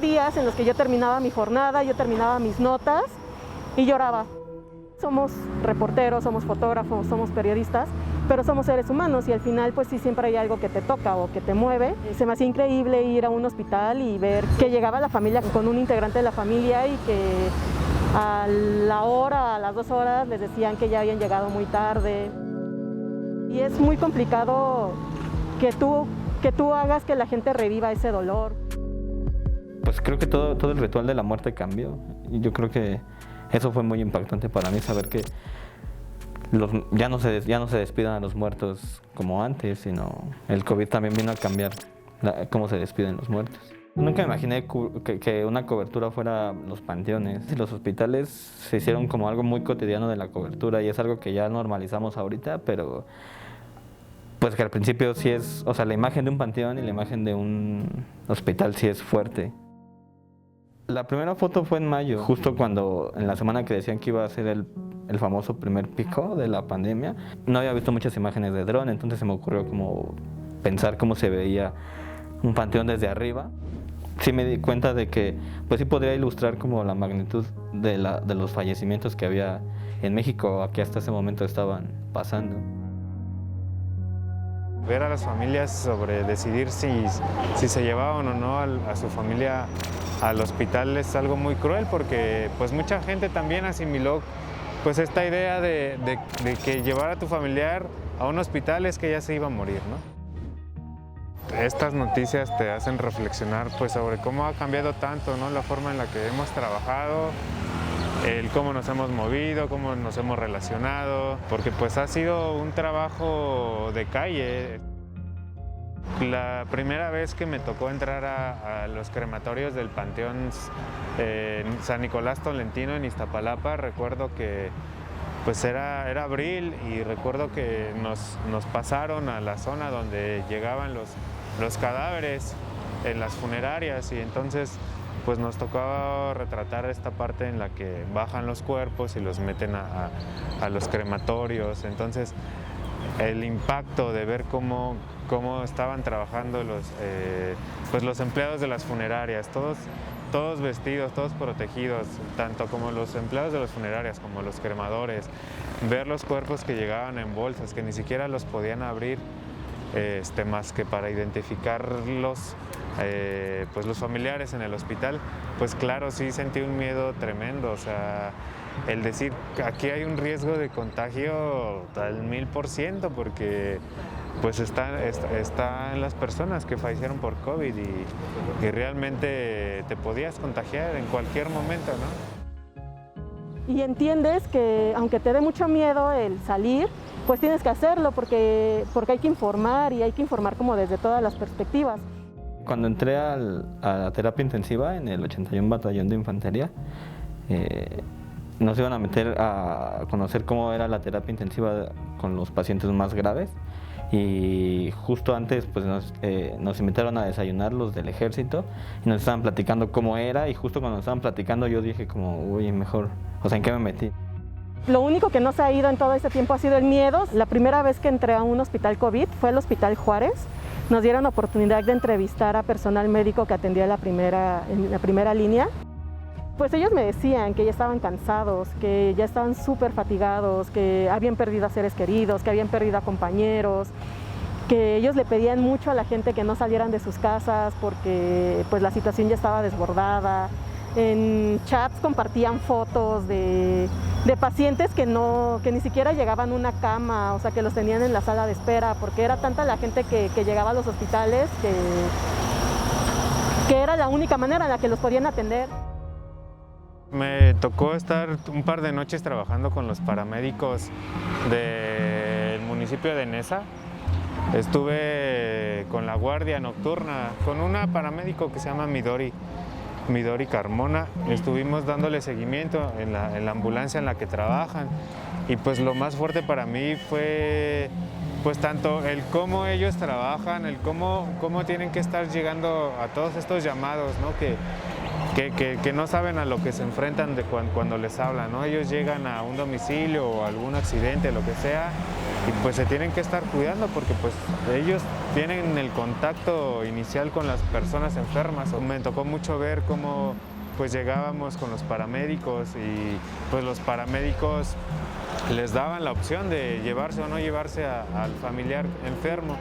Hubo días en los que yo terminaba mi jornada, yo terminaba mis notas y lloraba. Somos reporteros, somos fotógrafos, somos periodistas, pero somos seres humanos y al final pues sí siempre hay algo que te toca o que te mueve. Se me hacía increíble ir a un hospital y ver que llegaba la familia con un integrante de la familia y que a la hora, a las 2 horas les decían que ya habían llegado muy tarde. Y es muy complicado que tú hagas que la gente reviva ese dolor. Pues creo que todo el ritual de la muerte cambió y yo creo que eso fue muy impactante para mí, saber que ya no se despidan a los muertos como antes, sino el COVID también vino a cambiar cómo se despiden los muertos. Nunca me imaginé que una cobertura fuera los panteones. Los hospitales se hicieron como algo muy cotidiano de la cobertura y es algo que ya normalizamos ahorita, pero pues que al principio sí es, o sea, la imagen de un panteón y la imagen de un hospital sí es fuerte. La primera foto fue en mayo, justo cuando en la semana que decían que iba a ser el famoso primer pico de la pandemia. No había visto muchas imágenes de dron, entonces se me ocurrió como pensar cómo se veía un panteón desde arriba. Sí me di cuenta de que pues sí podría ilustrar como la magnitud de los fallecimientos que había en México, que hasta ese momento estaban pasando. Ver a las familias sobre decidir si se llevaban o no a su familia al hospital es algo muy cruel porque pues mucha gente también asimiló pues esta idea de que llevar a tu familiar a un hospital es que ya se iba a morir, ¿no? Estas noticias te hacen reflexionar pues sobre cómo ha cambiado tanto, ¿no? La forma en la que hemos trabajado, el cómo nos hemos movido, cómo nos hemos relacionado, porque pues ha sido un trabajo de calle. La primera vez que me tocó entrar a los crematorios del Panteón San Nicolás Tolentino en Iztapalapa, recuerdo que pues era abril y recuerdo que nos pasaron a la zona donde llegaban los cadáveres en las funerarias y entonces pues nos tocaba retratar esta parte en la que bajan los cuerpos y los meten a los crematorios. Entonces el impacto de ver cómo estaban trabajando los empleados de las funerarias, todos vestidos, todos protegidos, tanto como los empleados de las funerarias como los cremadores, ver los cuerpos que llegaban en bolsas, que ni siquiera los podían abrir más que para identificarlos pues los familiares en el hospital, pues claro, sí sentí un miedo tremendo, o sea, el decir aquí hay un riesgo de contagio al 1000% porque pues está en las personas que fallecieron por COVID y realmente te podías contagiar en cualquier momento, ¿no? Y entiendes que aunque te dé mucho miedo el salir, pues tienes que hacerlo porque hay que informar y hay que informar como desde todas las perspectivas. Cuando entré a la terapia intensiva en el 81 Batallón de Infantería, nos iban a meter a conocer cómo era la terapia intensiva con los pacientes más graves y justo antes pues nos invitaron a desayunar los del ejército y nos estaban platicando cómo era y justo cuando nos estaban platicando yo dije como, uy, mejor, o sea, ¿en qué me metí? Lo único que no se ha ido en todo este tiempo ha sido el miedo. La primera vez que entré a un hospital COVID fue el Hospital Juárez. Nos dieron oportunidad de entrevistar a personal médico que atendía en la primera línea. Pues ellos me decían que ya estaban cansados, que ya estaban súper fatigados, que habían perdido a seres queridos, que habían perdido a compañeros, que ellos le pedían mucho a la gente que no salieran de sus casas porque pues la situación ya estaba desbordada. En chats compartían fotos de pacientes que ni siquiera llegaban a una cama, o sea, que los tenían en la sala de espera, porque era tanta la gente que llegaba a los hospitales que era la única manera en la que los podían atender. Me tocó estar un par de noches trabajando con los paramédicos del municipio de Neza. Estuve con la guardia nocturna, con una paramédico que se llama Midori Carmona. Estuvimos dándole seguimiento en la ambulancia en la que trabajan y pues lo más fuerte para mí fue pues tanto el cómo ellos trabajan, el cómo tienen que estar llegando a todos estos llamados, ¿no? que que no saben a lo que se enfrentan cuando les hablan, ¿no? Ellos llegan a un domicilio o algún accidente, lo que sea, y pues se tienen que estar cuidando porque pues ellos tienen el contacto inicial con las personas enfermas. Me tocó mucho ver cómo pues llegábamos con los paramédicos y pues los paramédicos les daban la opción de llevarse o no llevarse al familiar enfermo.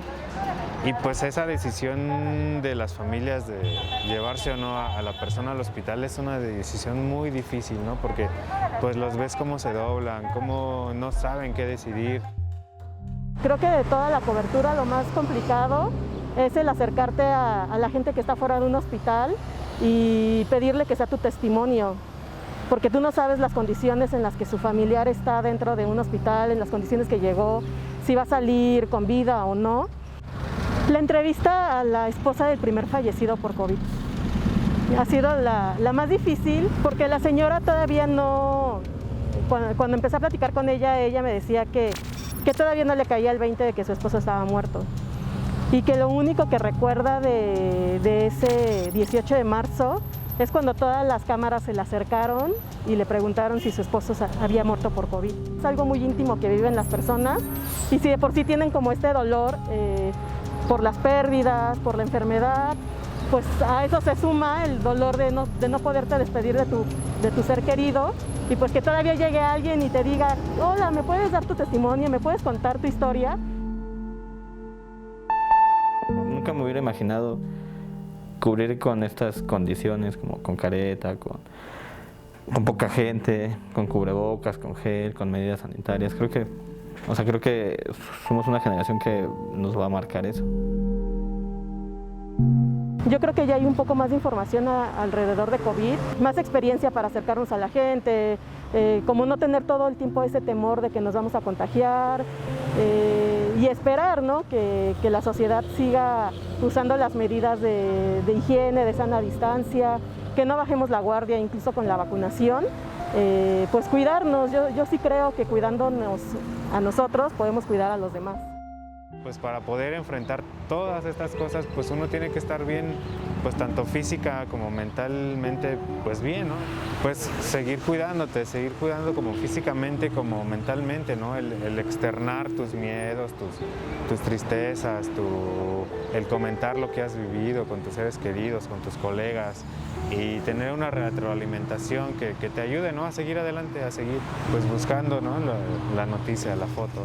Y pues esa decisión de las familias de llevarse o no a la persona al hospital es una decisión muy difícil, ¿no? Porque pues los ves cómo se doblan, cómo no saben qué decidir. Creo que de toda la cobertura lo más complicado es el acercarte a la gente que está fuera de un hospital y pedirle que sea tu testimonio, porque tú no sabes las condiciones en las que su familiar está dentro de un hospital, en las condiciones que llegó, si va a salir con vida o no. La entrevista a la esposa del primer fallecido por COVID ha sido la más difícil, porque la señora todavía no, cuando empecé a platicar con ella, ella me decía que todavía no le caía el 20 de que su esposo estaba muerto y que lo único que recuerda de ese 18 de marzo es cuando todas las cámaras se le acercaron y le preguntaron si su esposo había muerto por COVID. Es algo muy íntimo que viven las personas y si de por sí tienen como este dolor por las pérdidas, por la enfermedad, pues a eso se suma el dolor de no poderte despedir de tu ser querido y pues que todavía llegue alguien y te diga, hola, ¿me puedes dar tu testimonio? ¿Me puedes contar tu historia? Nunca me hubiera imaginado cubrir con estas condiciones, como con careta, con poca gente, con cubrebocas, con gel, con medidas sanitarias. Creo que somos una generación que nos va a marcar eso. Yo creo que ya hay un poco más de información alrededor de COVID, más experiencia para acercarnos a la gente, como no tener todo el tiempo ese temor de que nos vamos a contagiar y esperar, ¿no? que la sociedad siga usando las medidas de higiene, de sana distancia, que no bajemos la guardia incluso con la vacunación, pues cuidarnos. Yo sí creo que cuidándonos a nosotros podemos cuidar a los demás. Pues para poder enfrentar todas estas cosas, pues uno tiene que estar bien, pues tanto física como mentalmente, pues bien, ¿no? Pues seguir cuidándote, seguir cuidando como físicamente como mentalmente, ¿no? El externar tus miedos, tus tristezas, el comentar lo que has vivido con tus seres queridos, con tus colegas y tener una retroalimentación que te ayude, ¿no? A seguir adelante, a seguir pues buscando, ¿no? La noticia, la foto.